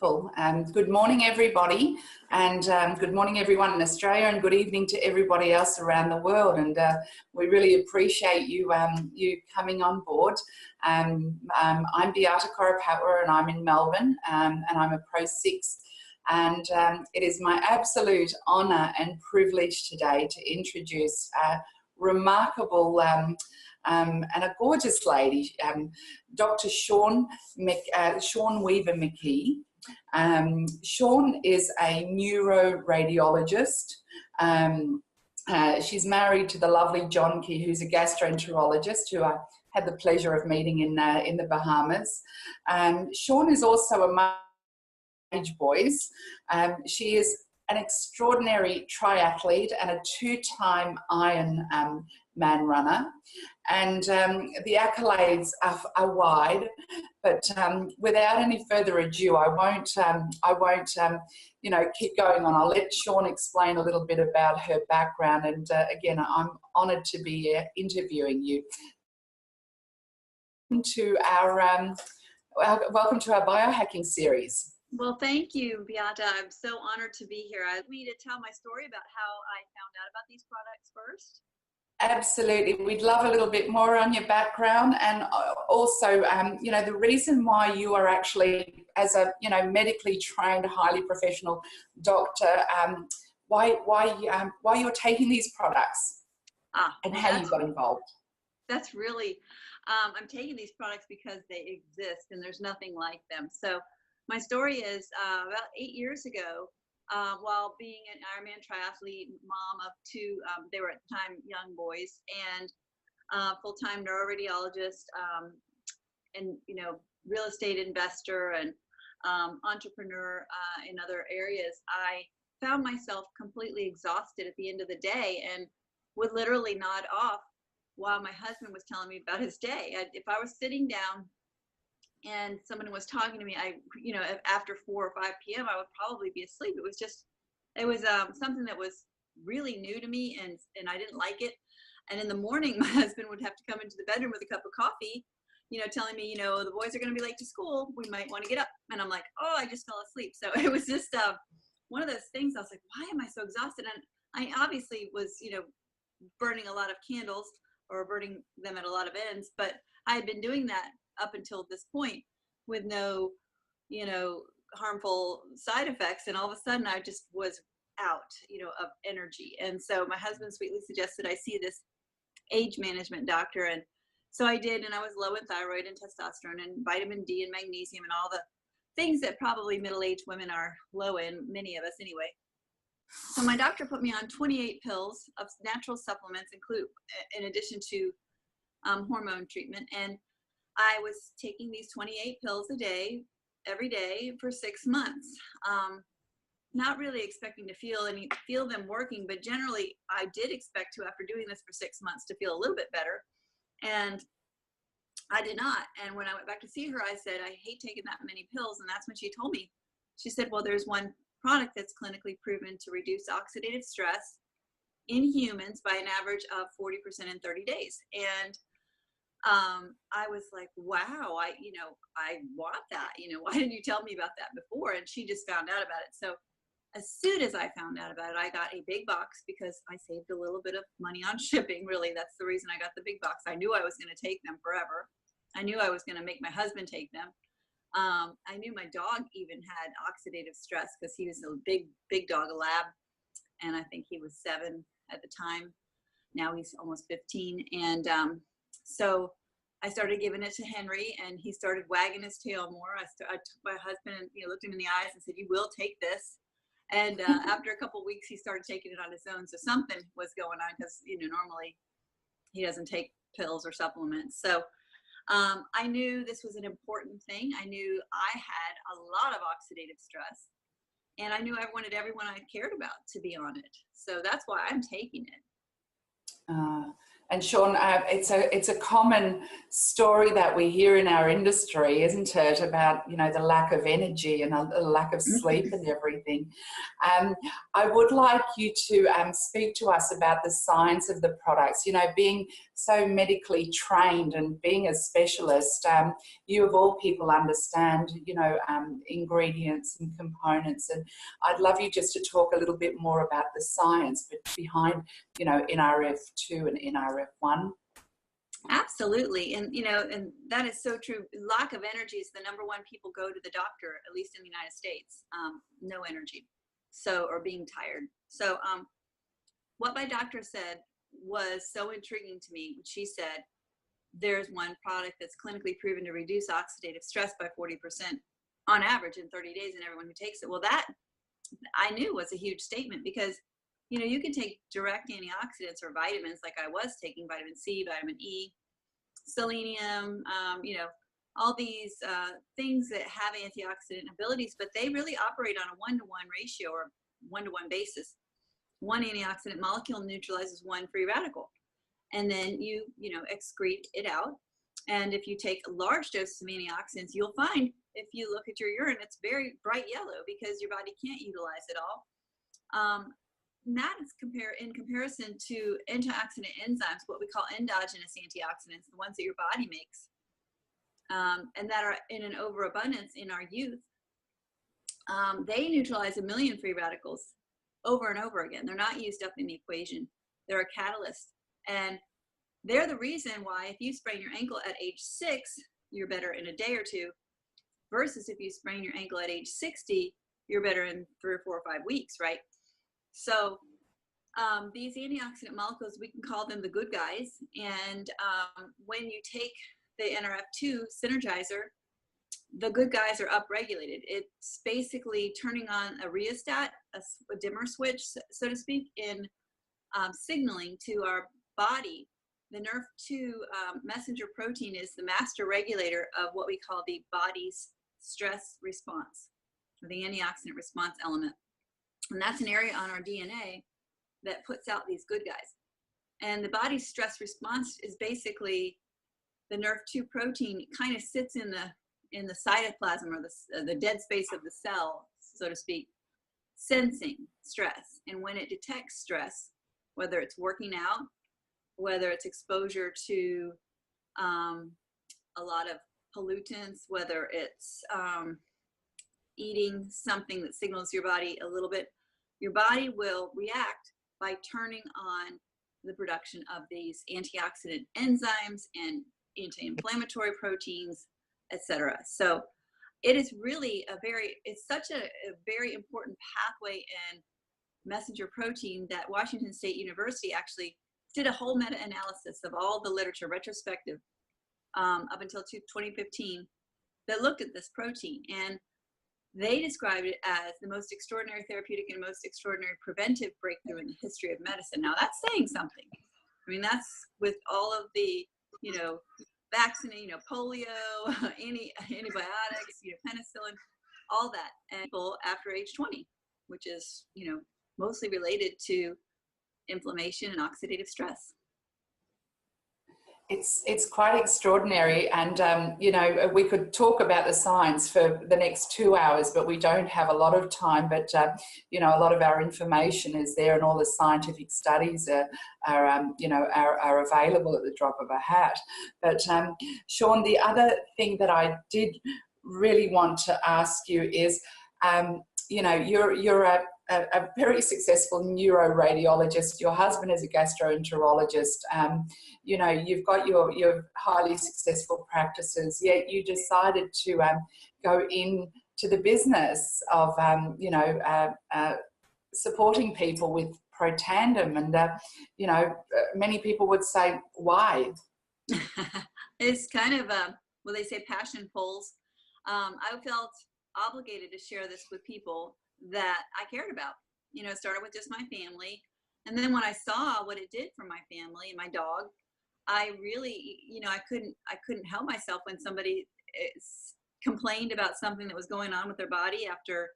Good morning, everybody, and good morning, everyone in Australia, and good evening to everybody else around the world. And we really appreciate you coming on board. I'm Beata Koropatwa, and I'm in Melbourne, and I'm a Pro 6. And it is my absolute honour and privilege today to introduce a remarkable and a gorgeous lady, Dr. Shawn Weaver McKee. Shawn is a neuroradiologist. She's married to the lovely John Key, who's a gastroenterologist, who I had the pleasure of meeting in the Bahamas. Shawn is also a mum of 8 boys. She is an extraordinary triathlete and a 2-time Ironman runner, and the accolades are wide. But without any further ado, I won't keep going on. I'll let Shawn explain a little bit about her background. And again, I'm honoured to be interviewing you. Welcome to our biohacking series. Well, thank you, Beata. I'm so honored to be here. I want me to tell my story about how I found out about these products first. Absolutely. We'd love a little bit more on your background, and also, the reason why you are actually, as a, medically trained, highly professional doctor, why you're taking these products and how you got involved. That's really, I'm taking these products because they exist and there's nothing like them. So my story is about 8 years ago, while being an Ironman triathlete, mom of 2, they were at the time young boys, and full-time neuroradiologist, and real estate investor and entrepreneur in other areas, I found myself completely exhausted at the end of the day and would literally nod off while my husband was telling me about his day. If I was sitting down and someone was talking to me, after 4 or 5 p.m., I would probably be asleep. It was something that was really new to me, and I didn't like it. And in the morning, my husband would have to come into the bedroom with a cup of coffee, telling me, the boys are going to be late to school. We might want to get up. And I'm like, oh, I just fell asleep. So it was just one of those things. I was like, why am I so exhausted? And I obviously was, burning a lot of candles, or burning them at a lot of ends, but I had been doing that up until this point with no, harmful side effects. And all of a sudden I just was out, of energy. And so my husband sweetly suggested I see this age management doctor. And so I did, and I was low in thyroid and testosterone and vitamin D and magnesium and all the things that probably middle-aged women are low in, many of us anyway. So my doctor put me on 28 pills of natural supplements, in addition to hormone treatment. And I was taking these 28 pills a day, every day for 6 months. Not really expecting to feel them working, but generally I did expect to, after doing this for 6 months, to feel a little bit better. And I did not. And when I went back to see her, I said, I hate taking that many pills. And that's when she told me, she said, well, there's one product that's clinically proven to reduce oxidative stress in humans by an average of 40% in 30 days. And I was like, wow, I want that. Why didn't you tell me about that before? And she just found out about it. So as soon as I found out about it, I got a big box because I saved a little bit of money on shipping. Really, that's the reason I got the big box. I knew I was going to take them forever. I knew I was going to make my husband take them. I knew my dog even had oxidative stress because he was a big dog, a lab. And I think he was 7 at the time. Now he's almost 15. And so I started giving it to Henry, and he started wagging his tail more. I took my husband and looked him in the eyes and said, you will take this. And after a couple of weeks, he started taking it on his own. So something was going on because, normally he doesn't take pills or supplements. So I knew this was an important thing. I knew I had a lot of oxidative stress, and I knew I wanted everyone I cared about to be on it. So that's why I'm taking it. And Sean, it's a common story that we hear in our industry, isn't it? About, you know, the lack of energy and a lack of sleep and everything. I would like you to speak to us about the science of the products. You know, being so medically trained and being a specialist, you of all people understand, you know, ingredients and components. And I'd love you just to talk a little bit more about the science behind, you know, NRF2 and NRF1. Absolutely. And, you know, and that is so true. Lack of energy is the number one people go to the doctor, at least in the United States. No energy. So, or being tired. So, what my doctor said was so intriguing to me. She said, there's one product that's clinically proven to reduce oxidative stress by 40% on average in 30 days in everyone who takes it. Well, that I knew was a huge statement, because, you know, you can take direct antioxidants or vitamins like I was taking, vitamin C, vitamin E, selenium, you know, all these things that have antioxidant abilities, but they really operate on a 1-to-1 ratio or 1-to-1 basis. One antioxidant molecule neutralizes one free radical, and then you know, excrete it out. And if you take large doses of antioxidants, you'll find, if you look at your urine, it's very bright yellow because your body can't utilize it all. That is in comparison to antioxidant enzymes, what we call endogenous antioxidants, the ones that your body makes, and that are in an overabundance in our youth. They neutralize 1 million free radicals over and over again. They're not used up in the equation. They're a catalyst. And they're the reason why if you sprain your ankle at age 6, you're better in a day or two, versus if you sprain your ankle at age 60, you're better in 3 or 4 or 5 weeks, right? So these antioxidant molecules, we can call them the good guys. And when you take the NRF2 synergizer, the good guys are upregulated. It's basically turning on a rheostat, a dimmer switch, so to speak, in signaling to our body. The NRF2 messenger protein is the master regulator of what we call the body's stress response, or the antioxidant response element. And that's an area on our DNA that puts out these good guys. And the body's stress response is basically the NRF2 protein kind of sits in the cytoplasm, or the dead space of the cell, so to speak, sensing stress. And when it detects stress, whether it's working out, whether it's exposure to a lot of pollutants, whether it's eating something that signals your body a little bit, your body will react by turning on the production of these antioxidant enzymes and anti-inflammatory proteins, etc. So it is really it's such a very important pathway and messenger protein that Washington State University actually did a whole meta-analysis of all the literature, retrospective, up until 2015, that looked at this protein. And they described it as the most extraordinary therapeutic and most extraordinary preventive breakthrough in the history of medicine. Now that's saying something. I mean, that's with all of the, you know, vaccine, you know, polio, antibiotics, you know, penicillin, all that, and people after age 20, which is, you know, mostly related to inflammation and oxidative stress. It's quite extraordinary, and you know, we could talk about the science for the next 2 hours, but we don't have a lot of time. But you know, a lot of our information is there, and all the scientific studies are you know, are available at the drop of a hat. But Sean, the other thing that I did really want to ask you is, you know, you're a very successful neuroradiologist. Your husband is a gastroenterologist. You know, you've got your highly successful practices, yet you decided to go into the business of, you know, supporting people with Protandim. And, you know, many people would say, why? It's kind of, well, they say passion pulls. I felt obligated to share this with people that I cared about. You know, it started with just my family. And then when I saw what it did for my family and my dog, I really, you know, I couldn't help myself when somebody complained about something that was going on with their body after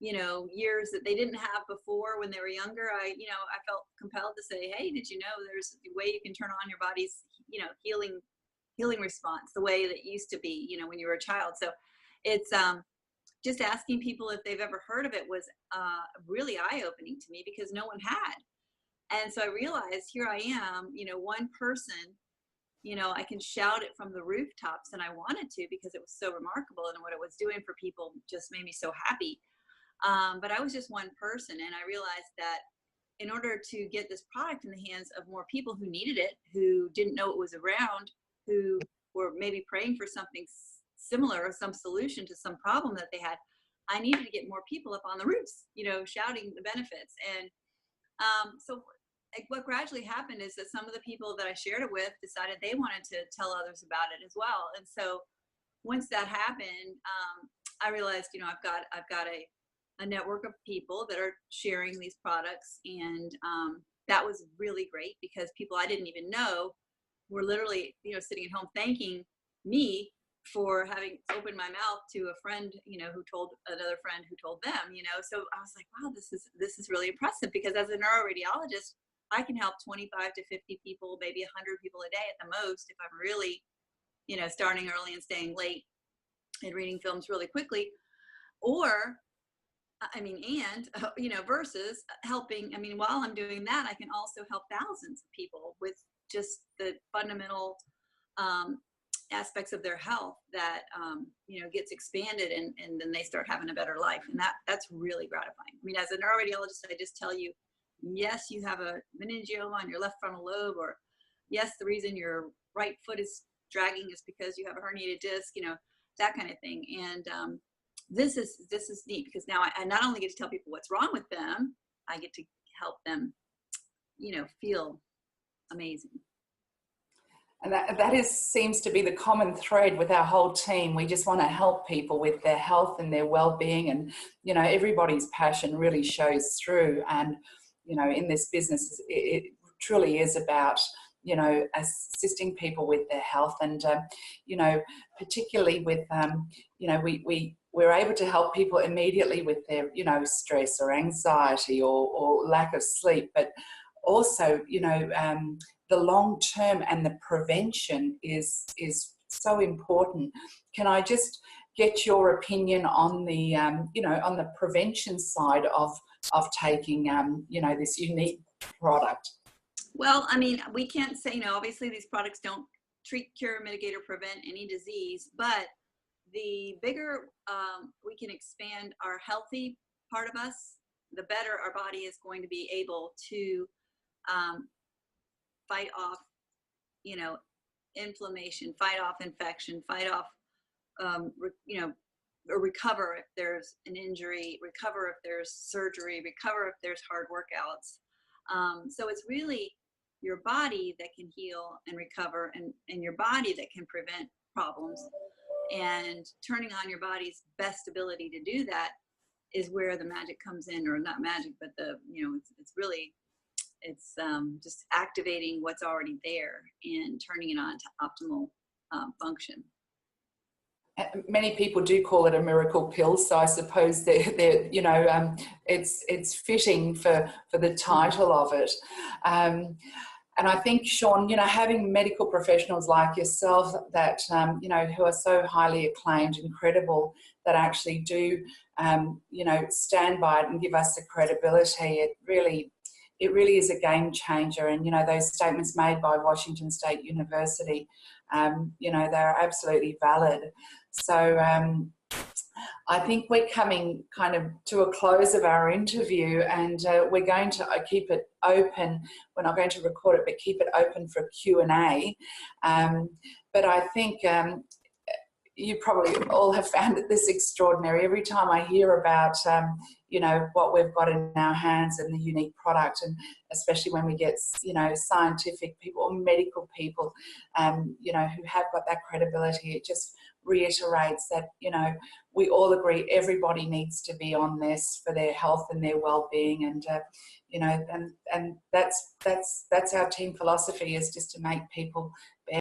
you know, years that they didn't have before when they were younger, I felt compelled to say, hey, did you know there's a way you can turn on your body's, healing response the way that it used to be, when you were a child. So it's just asking people if they've ever heard of it was really eye-opening to me, because no one had. And so I realized, here I am, one person, I can shout it from the rooftops, and I wanted to, because it was so remarkable, and what it was doing for people just made me so happy. But I was just one person, and I realized that in order to get this product in the hands of more people who needed it, who didn't know it was around, who were maybe praying for something similar or some solution to some problem that they had, I needed to get more people up on the roofs, shouting the benefits. And so what gradually happened is that some of the people that I shared it with decided they wanted to tell others about it as well. And so once that happened, I realized, I've got a network of people that are sharing these products. And that was really great, because people I didn't even know were literally, sitting at home thanking me for having opened my mouth to a friend, who told another friend who told them, so I was like, wow, this is really impressive, because as a neuroradiologist, I can help 25 to 50 people, maybe 100 people a day at the most, if I'm really, starting early and staying late and reading films really quickly. Or versus helping, while I'm doing that, I can also help thousands of people with just the fundamental aspects of their health that, gets expanded, and then they start having a better life. And that's really gratifying. As a neuroradiologist, I just tell you, yes, you have a meningioma on your left frontal lobe, or yes, the reason your right foot is dragging is because you have a herniated disc, that kind of thing. And this is neat, because now I not only get to tell people what's wrong with them, I get to help them, feel amazing. And that seems to be the common thread with our whole team. We just want to help people with their health and their well-being, and everybody's passion really shows through. And in this business, it truly is about assisting people with their health, and particularly with we're able to help people immediately with their stress or anxiety or lack of sleep, but also the long term and the prevention is so important. Can I just get your opinion on the on the prevention side of taking this unique product? Well, we can't say, obviously these products don't treat, cure, mitigate, or prevent any disease, but the bigger we can expand our healthy part of us, the better our body is going to be able to fight off, inflammation, fight off infection, fight off, or recover if there's an injury, recover if there's surgery, recover if there's hard workouts. So it's really your body that can heal and recover, and your body that can prevent problems. And turning on your body's best ability to do that is where the magic comes in, or not magic, but it's really just activating what's already there and turning it on to optimal function. Many people do call it a miracle pill, so I suppose they're it's fitting for the title of it. And I think, Sean, having medical professionals like yourself that, who are so highly acclaimed and credible, that actually do, stand by it and give us the credibility, it really is a game changer. And, those statements made by Washington State University, they're absolutely valid. So I think we're coming kind of to a close of our interview, and we're going to keep it open. We're not going to record it, but keep it open for Q&A. But I think you probably all have found this extraordinary. Every time I hear about, what we've got in our hands and the unique product, and especially when we get, scientific people or medical people, who have got that credibility, it just reiterates that, we all agree everybody needs to be on this for their health and their well-being. And, and that's our team philosophy, is just to make people better.